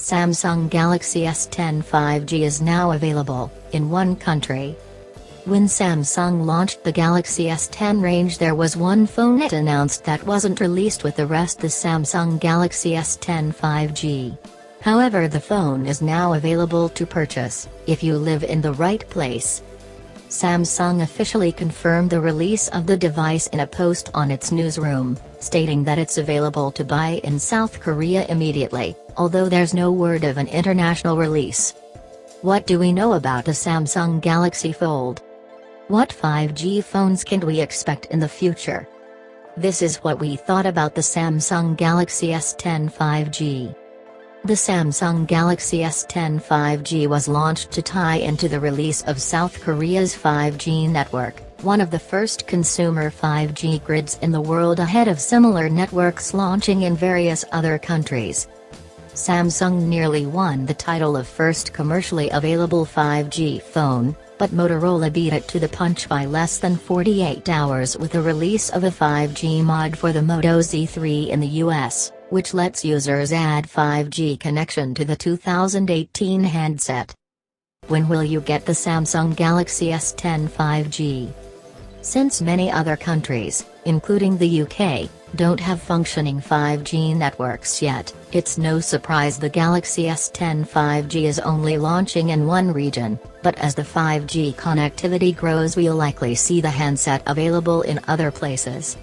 Samsung Galaxy S10 5G is now available, in one country. When Samsung launched the Galaxy S10 range, there was one phone it announced that wasn't released with the rest, the Samsung Galaxy S10 5G. However, the phone is now available to purchase, if you live in the right place. Samsung officially confirmed the release of the device in a post on its newsroom, stating that it's available to buy in South Korea immediately, although there's no word of an international release. What do we know about the Samsung Galaxy Fold? What 5G phones can we expect in the future? This is what we thought about the Samsung Galaxy S10 5G. The Samsung Galaxy S10 5G was launched to tie into the release of South Korea's 5G network, one of the first consumer 5G grids in the world ahead of similar networks launching in various other countries. Samsung nearly won the title of first commercially available 5G phone, but Motorola beat it to the punch by less than 48 hours with the release of a 5G mod for the Moto Z3 in the US, which lets users add 5G connection to the 2018 handset. When will you get the Samsung Galaxy S10 5G? Since many other countries, including the UK, don't have functioning 5G networks yet, it's no surprise the Galaxy S10 5G is only launching in one region, but as the 5G connectivity grows, we'll likely see the handset available in other places.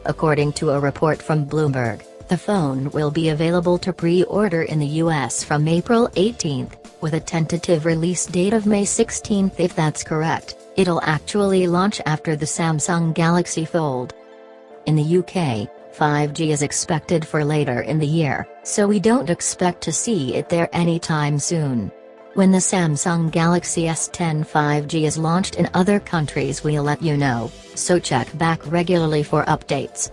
According to a report from Bloomberg, the phone will be available to pre-order in the US from April 18, with a tentative release date of May 16. If that's correct, it'll actually launch after the Samsung Galaxy Fold. In the UK, 5G is expected for later in the year, so we don't expect to see it there anytime soon. When the Samsung Galaxy S10 5G is launched in other countries, we'll let you know, so check back regularly for updates.